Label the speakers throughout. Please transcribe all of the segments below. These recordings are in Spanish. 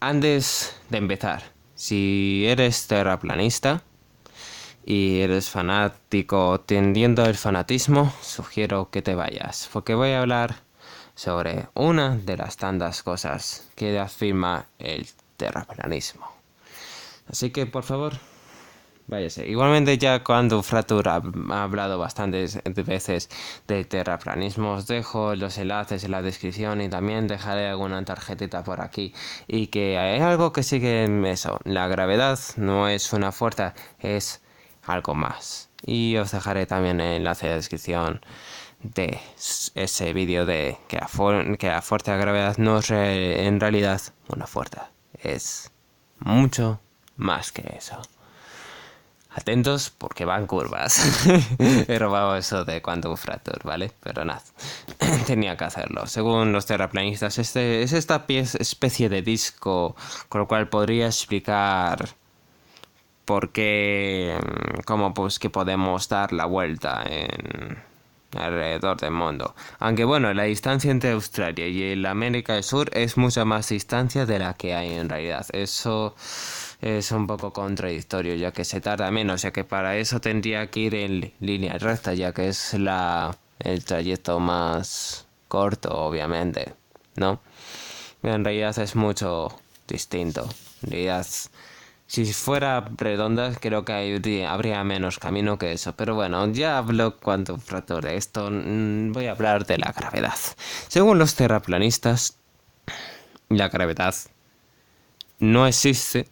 Speaker 1: antes de empezar, si eres terraplanista y eres fanático tendiendo al fanatismo, sugiero que te vayas, porque voy a hablar sobre una de las tantas cosas que afirma el terraplanismo. Así que, por favor, váyase. Igualmente, ya cuando Fracture ha hablado bastantes veces del terraplanismo, os dejo los enlaces en la descripción y también dejaré alguna tarjetita por aquí. Y que hay algo que sigue en eso. La gravedad no es una fuerza, es algo más. Y os dejaré también el enlace en la descripción de ese vídeo de que la fuerza de gravedad no es en realidad una fuerza. Es mucho más que eso. Atentos porque van curvas. He robado eso de Quantum Fracture, ¿vale? Pero nada, tenía que hacerlo. Según los terraplanistas, es esta especie de disco con lo cual podría explicar por qué, cómo pues que podemos dar la vuelta alrededor del mundo. Aunque bueno, la distancia entre Australia y la América del Sur es mucha más distancia de la que hay en realidad. Eso es un poco contradictorio, ya que se tarda menos, ya que para eso tendría que ir en línea recta, ya que es el trayecto más corto, obviamente, ¿no? En realidad es mucho distinto. En realidad, si fuera redonda, creo que habría menos camino que eso. Pero bueno, ya hablo cuanto fracture de esto. Voy a hablar de la gravedad. Según los terraplanistas, la gravedad no existe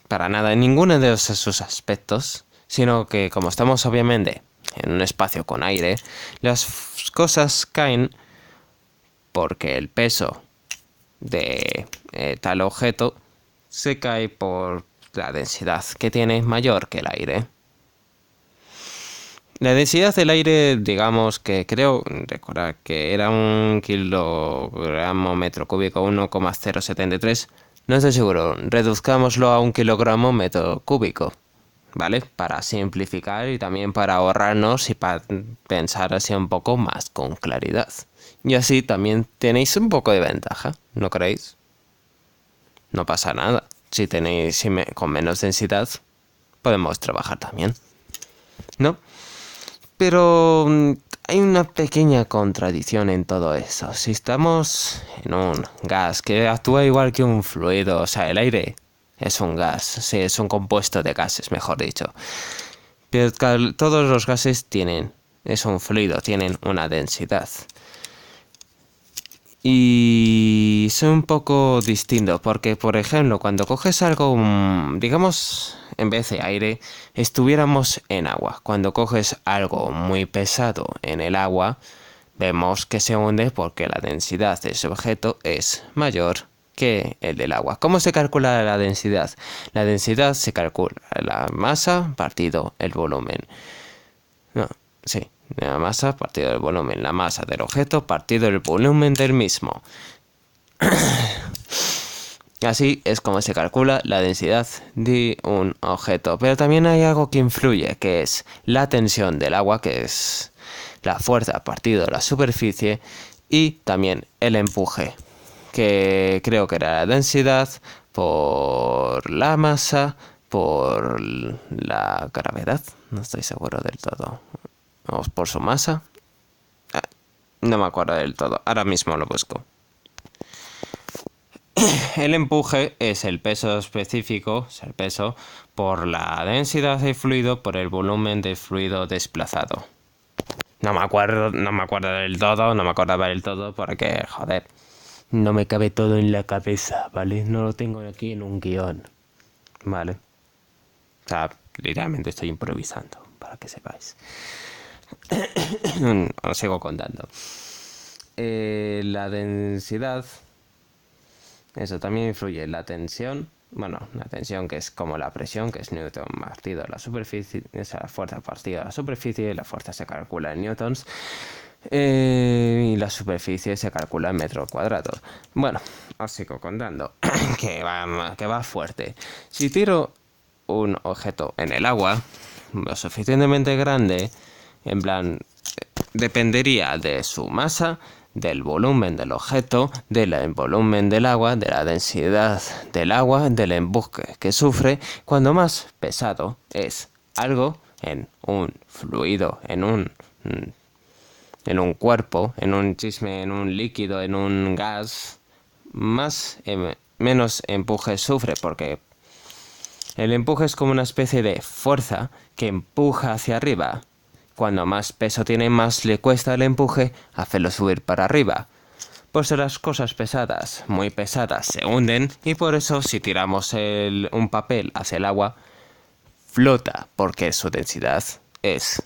Speaker 1: para nada en ninguno de esos aspectos, sino que como estamos obviamente en un espacio con aire, las cosas caen porque el peso de tal objeto se cae por la densidad que tiene mayor que el aire. La densidad del aire, digamos que creo recordar que era un kilogramo metro cúbico, 1,073. No estoy seguro, reduzcámoslo a un kilogramo metro cúbico, ¿vale? Para simplificar y también para ahorrarnos y para pensar así un poco más con claridad. Y así también tenéis un poco de ventaja, ¿no creéis? No pasa nada. Si tenéis con menos densidad, podemos trabajar también, ¿no? Pero hay una pequeña contradicción en todo eso. Si estamos en un gas que actúa igual que un fluido, o sea, el aire es un gas, sí, es un compuesto de gases, mejor dicho. Pero todos los gases es un fluido, tienen una densidad. Y son un poco distintos porque, por ejemplo, cuando coges algo, digamos, en vez de aire, estuviéramos en agua. Cuando coges algo muy pesado en el agua, vemos que se hunde porque la densidad de ese objeto es mayor que el del agua. ¿Cómo se calcula la densidad? La densidad se calcula la masa partido el volumen. No, sí. La masa partido del volumen. La masa del objeto partido del volumen del mismo. Así es como se calcula la densidad de un objeto. Pero también hay algo que influye, que es la tensión del agua, que es la fuerza partido de la superficie, y también el empuje, que creo que era la densidad por la masa por la gravedad. No estoy seguro del todo. O por su masa. No me acuerdo del todo. Ahora mismo lo busco. El empuje es el peso específico, es el peso por la densidad del fluido por el volumen del fluido desplazado. No me acuerdo del todo, no me acordaba del todo porque, joder, no me cabe todo en la cabeza, ¿vale? No lo tengo aquí en un guión, ¿vale? O sea, literalmente estoy improvisando, para que sepáis. Os sigo contando. La densidad, eso también influye en la tensión. Bueno, la tensión que es como la presión, que es Newton partido a la superficie, es la fuerza partida a la superficie, y la fuerza se calcula en newtons. Y la superficie se calcula en metros cuadrados. Bueno, os sigo contando. que va fuerte. Si tiro un objeto en el agua lo suficientemente grande, en plan, dependería de su masa, del volumen del objeto, del volumen del agua, de la densidad del agua, del empuje que sufre. Cuando más pesado es algo en un fluido, en un cuerpo, en un chisme, en un líquido, en un gas, menos empuje sufre, porque el empuje es como una especie de fuerza que empuja hacia arriba. Cuando más peso tiene, más le cuesta el empuje hacerlo subir para arriba. Pues las cosas pesadas, muy pesadas, se hunden, y por eso si tiramos un papel hacia el agua, flota, porque su densidad es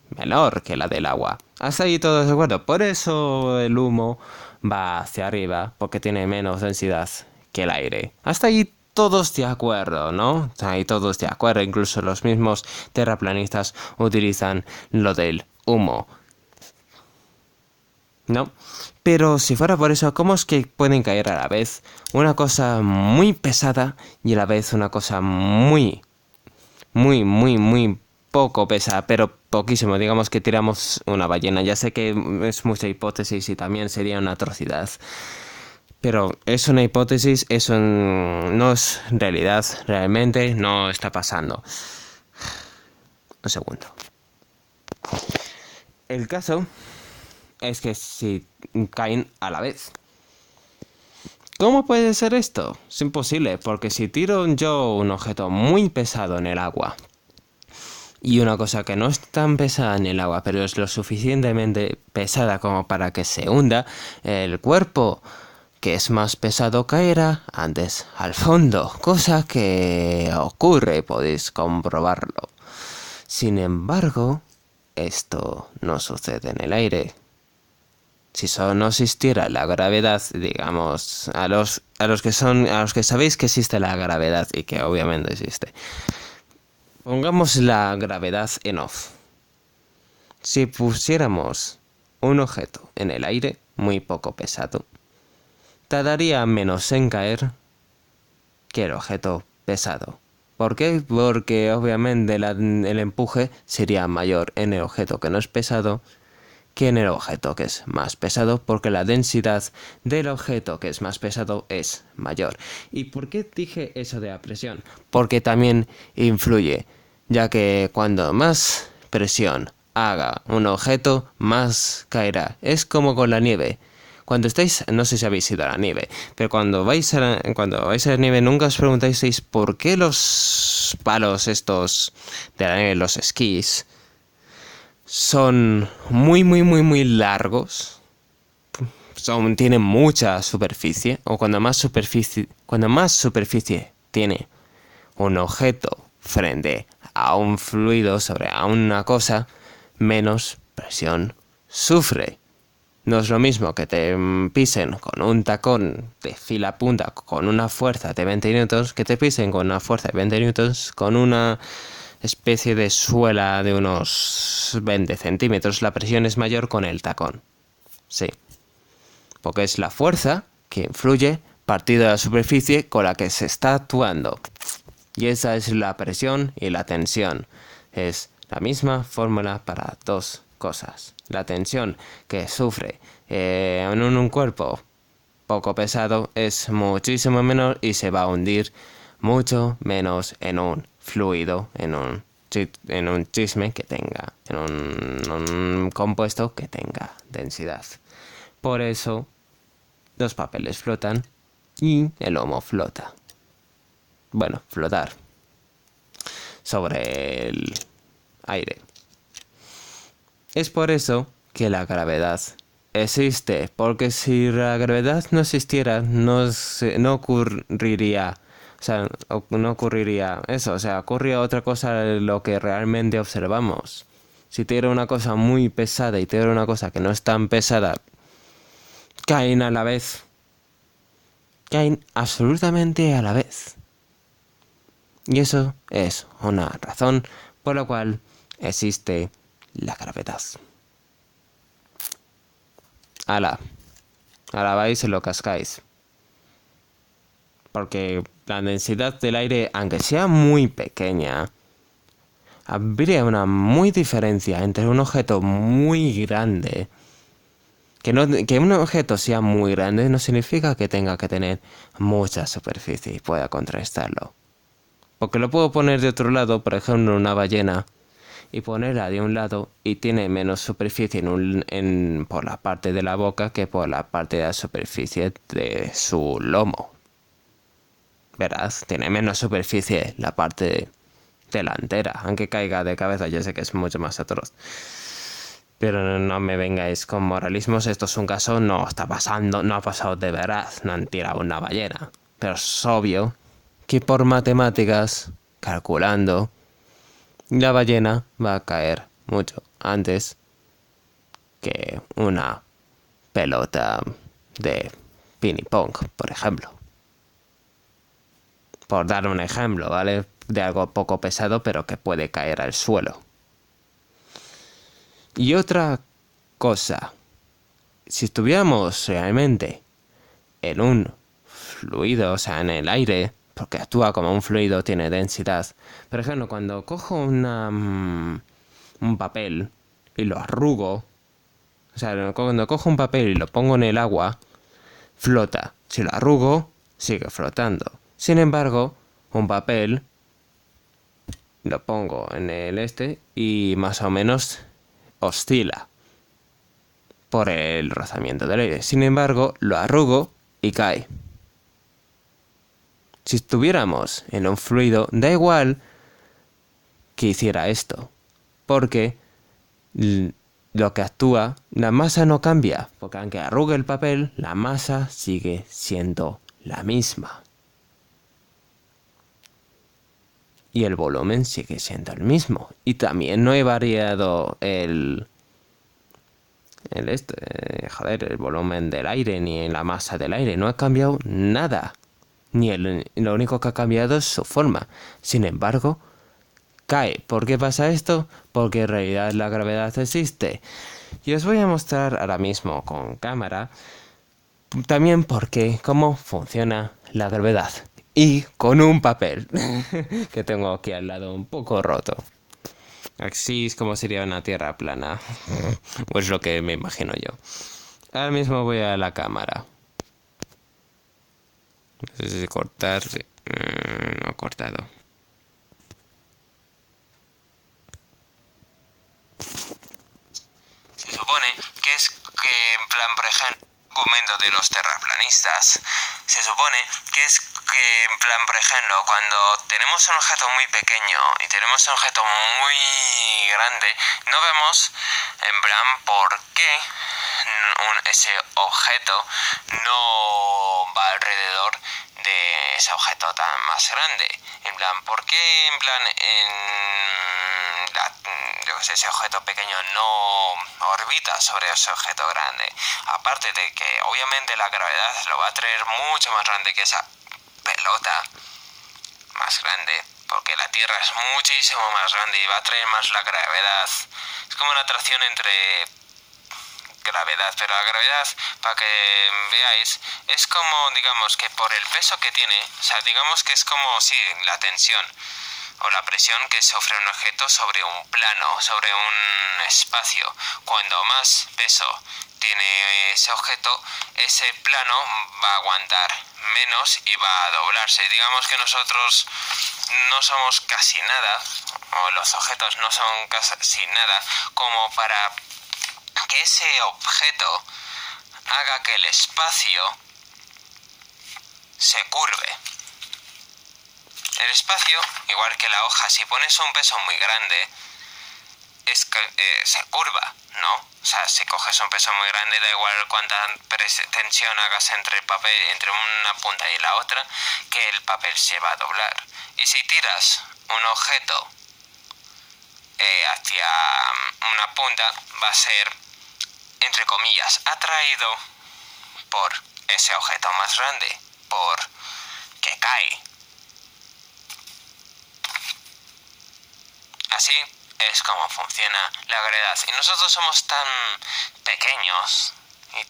Speaker 1: menor que la del agua. Hasta ahí todos de acuerdo. Por eso el humo va hacia arriba, porque tiene menos densidad que el aire. Hasta ahí todos de acuerdo, ¿no? Ahí todos de acuerdo. Incluso los mismos terraplanistas utilizan lo del humo, ¿no? Pero si fuera por eso, ¿cómo es que pueden caer a la vez una cosa muy pesada y a la vez una cosa muy poco pesada, pero poquísimo? Digamos que tiramos una ballena. Ya sé que es mucha hipótesis y también sería una atrocidad, pero es una hipótesis, eso no es realidad, realmente no está pasando. Un segundo. El caso es que si caen a la vez, ¿cómo puede ser esto? Es imposible, porque si tiro yo un objeto muy pesado en el agua y una cosa que no es tan pesada en el agua, pero es lo suficientemente pesada como para que se hunda, el cuerpo que es más pesado caerá antes al fondo, cosa que ocurre, podéis comprobarlo. Sin embargo, esto no sucede en el aire. Si solo no existiera la gravedad, digamos, a los que sabéis que existe la gravedad y que obviamente existe, pongamos la gravedad en off. Si pusiéramos un objeto en el aire muy poco pesado, tardaría menos en caer que el objeto pesado. ¿Por qué? Porque obviamente el empuje sería mayor en el objeto que no es pesado que en el objeto que es más pesado, porque la densidad del objeto que es más pesado es mayor. ¿Y por qué dije eso de la presión? Porque también influye, ya que cuando más presión haga un objeto, más caerá. Es como con la nieve. Cuando estáis, no sé si habéis ido a la nieve, pero cuando vais a la nieve nunca os preguntáis por qué los palos estos de la nieve, los esquís, son muy largos. Tienen mucha superficie. O cuando más superficie tiene un objeto frente a un fluido, a una cosa, menos presión sufre. No es lo mismo que te pisen con un tacón de fila a punta con una fuerza de 20 newtons que te pisen con una fuerza de 20 newtons con una especie de suela de unos 20 centímetros. La presión es mayor con el tacón. Sí. Porque es la fuerza que influye partido de la superficie con la que se está actuando. Y esa es la presión y la tensión. Es la misma fórmula para dos cosas. La tensión que sufre en un cuerpo poco pesado es muchísimo menor y se va a hundir mucho menos en un fluido, en un chisme que tenga, en un compuesto que tenga densidad. Por eso los papeles flotan y el humo flota. Bueno, flotar sobre el aire. Es por eso que la gravedad existe, porque si la gravedad no existiera, no ocurriría, no ocurriría eso, ocurriría otra cosa de lo que realmente observamos. Si te era una cosa muy pesada y te era una cosa que no es tan pesada, caen a la vez. Caen absolutamente a la vez. Y eso es una razón por la cual existe la gravedad. Vais y lo cascáis. Porque la densidad del aire, aunque sea muy pequeña, habría una muy diferencia entre un objeto muy grande Que un objeto sea muy grande no significa que tenga que tener mucha superficie y pueda contrarrestarlo. Porque lo puedo poner de otro lado, por ejemplo, una ballena, y ponerla de un lado y tiene menos superficie por la parte de la boca que por la parte de la superficie de su lomo. Verás, tiene menos superficie la parte delantera, aunque caiga de cabeza, yo sé que es mucho más atroz. Pero no me vengáis con moralismos, esto es un caso, no está pasando, no ha pasado de verdad, no han tirado una ballena. Pero es obvio que por matemáticas, calculando, la ballena va a caer mucho antes que una pelota de ping pong, por ejemplo. Por dar un ejemplo, ¿vale? De algo poco pesado pero que puede caer al suelo. Y otra cosa, si estuviéramos realmente en un fluido, o sea, en el aire, porque actúa como un fluido, tiene densidad. Por ejemplo, cuando cojo un papel y lo arrugo, o sea, cuando cojo un papel y lo pongo en el agua, flota. Si lo arrugo, sigue flotando. Sin embargo, un papel lo pongo en el y más o menos oscila por el rozamiento del aire. Sin embargo, lo arrugo y cae. Si estuviéramos en un fluido, da igual que hiciera esto, porque lo que actúa, la masa no cambia, porque aunque arrugue el papel, la masa sigue siendo la misma. Y el volumen sigue siendo el mismo. Y también no he variado el volumen del aire ni la masa del aire. No ha cambiado nada. Lo único que ha cambiado es su forma. Sin embargo, cae. ¿Por qué pasa esto? Porque en realidad la gravedad existe. Y os voy a mostrar ahora mismo con cámara también cómo funciona la gravedad. Y con un papel que tengo aquí al lado un poco roto. Así es como sería una tierra plana. O es lo que me imagino yo. Ahora mismo voy a la cámara. No sé si cortar. Sí. No he cortado. Se supone que es que en plan, por ejemplo, argumento de los terraplanistas, se supone que es que en plan, por ejemplo, cuando tenemos un objeto muy pequeño y tenemos un objeto muy grande, no vemos en plan por qué ese objeto no va alrededor de ese objeto tan más grande. En plan, ¿por qué en plan ese objeto pequeño no orbita sobre ese objeto grande? Aparte de que obviamente la gravedad lo va a traer mucho más grande que esa pelota más grande, porque la Tierra es muchísimo más grande y va a traer más la gravedad. Es como una atracción entre gravedad, pero la gravedad, para que veáis, es como, digamos, que por el peso que tiene, o sea, digamos que es como, sí, la tensión o la presión que sufre un objeto sobre un plano, sobre un espacio. Cuando más peso tiene ese objeto, ese plano va a aguantar menos y va a doblarse. Digamos que nosotros no somos casi nada, o los objetos no son casi nada, como para que ese objeto haga que el espacio se curve. El espacio, igual que la hoja, si pones un peso muy grande, se curva, ¿no? O sea, si coges un peso muy grande, da igual cuánta tensión hagas entre el papel, entre una punta y la otra, que el papel se va a doblar. Y si tiras un objeto hacia una punta, va a ser, entre comillas, atraído por ese objeto más grande, por que cae. Así es como funciona la gravedad. Y nosotros somos tan pequeños y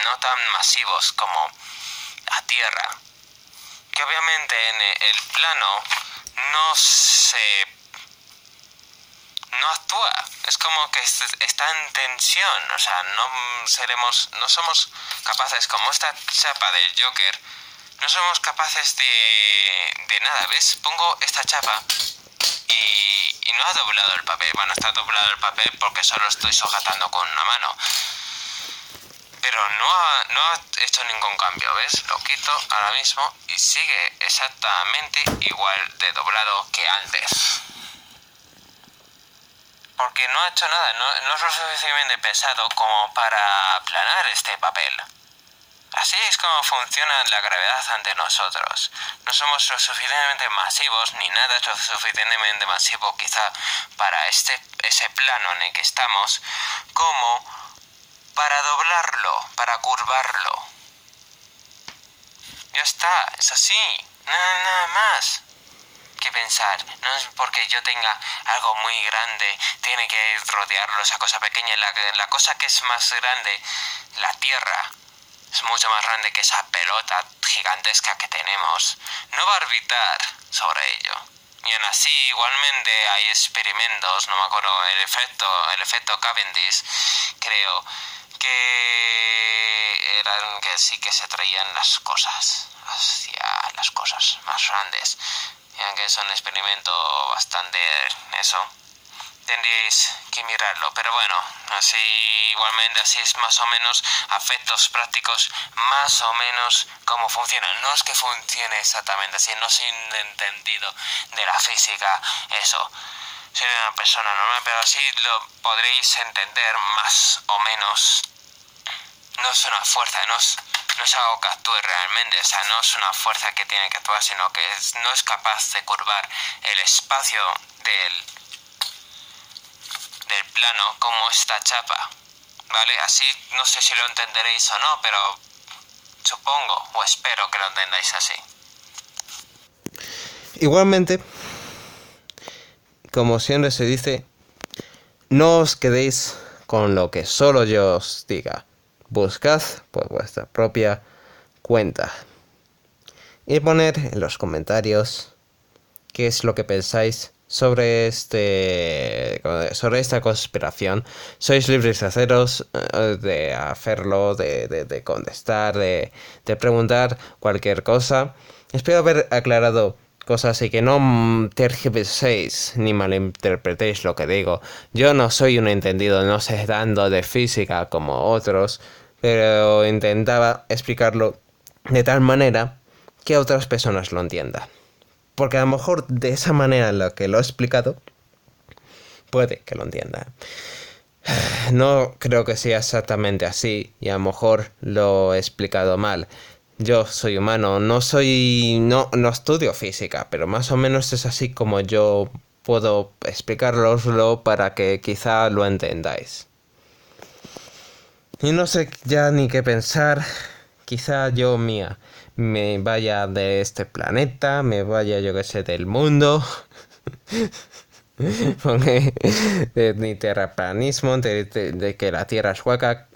Speaker 1: no tan masivos como la Tierra, que obviamente en el plano no actúa. Es como que está en tensión. O sea, no somos capaces, como esta chapa del Joker, no somos capaces de nada, ¿ves? Pongo esta chapa y no ha doblado el papel. Bueno, está doblado el papel porque solo estoy sujetando con una mano. Pero no ha hecho ningún cambio, ¿ves? Lo quito ahora mismo y sigue exactamente igual de doblado que antes. Porque no ha hecho nada, no es lo suficientemente pesado como para aplanar este papel. Así es como funciona la gravedad ante nosotros. No somos lo suficientemente masivos, ni nada es lo suficientemente masivo quizá para ese plano en el que estamos, como para doblarlo, para curvarlo. Ya está, es así, nada más que pensar. No es porque yo tenga algo muy grande, tiene que rodearlo esa cosa pequeña. La cosa que es más grande, la Tierra, es mucho más grande que esa pelota gigantesca que tenemos. No va a orbitar sobre ello. Y aún así, igualmente hay experimentos, no me acuerdo, el efecto Cavendish, creo, que sí que se traían las cosas hacia las cosas más grandes. Y aunque es un experimento bastante tendríais que mirarlo, pero bueno, así igualmente así es más o menos a efectos prácticos, más o menos cómo funciona. No es que funcione exactamente así, no soy un entendido de la física, eso. Soy una persona normal, pero así lo podréis entender más o menos. No es una fuerza, no es algo que actúe realmente, o sea, no es una fuerza que tiene que actuar, sino que no es capaz de curvar el espacio del plano como esta chapa, ¿vale? Así no sé si lo entenderéis o no, pero supongo o espero que lo entendáis así. Igualmente, como siempre se dice, no os quedéis con lo que solo yo os diga. Buscad por vuestra propia cuenta. Y poner en los comentarios qué es lo que pensáis sobre esta conspiración. Sois libres de de hacerlo, de contestar, de preguntar cualquier cosa. Espero haber aclarado cosas y que no tergiverséis ni malinterpretéis lo que digo. Yo no soy un entendido, no sé tanto de física como otros, pero intentaba explicarlo de tal manera que otras personas lo entiendan. Porque a lo mejor de esa manera en la que lo he explicado, puede que lo entienda. No creo que sea exactamente así y a lo mejor lo he explicado mal. Yo soy humano, no estudio física, pero más o menos es así como yo puedo explicároslo para que quizá lo entendáis. Y no sé ya ni qué pensar. Quizá yo me vaya de este planeta, me vaya yo que sé del mundo. Porque de mi terraplanismo, de que la Tierra es hueca.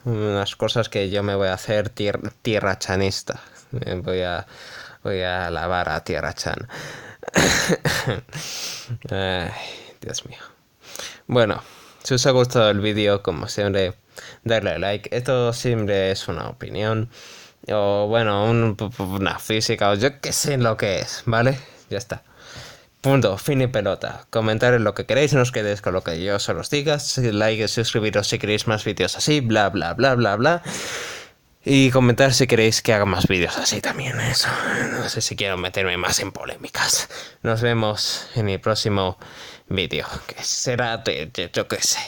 Speaker 1: Unas cosas que yo me voy a hacer tierra chanista. Voy a alabar a Tierra Chan. Ay, Dios mío. Bueno, si os ha gustado el vídeo, como siempre, darle like. Esto siempre es una opinión. O bueno, una física, o yo qué sé lo que es, ¿vale? Ya está. Punto, fin y pelota. Comentar lo que queréis, no os quedéis con lo que yo solo os diga. Like, suscribiros si queréis más vídeos así, bla bla bla bla bla. Y comentar si queréis que haga más vídeos así también, eso. No sé si quiero meterme más en polémicas. Nos vemos en el próximo vídeo, que será de yo qué sé.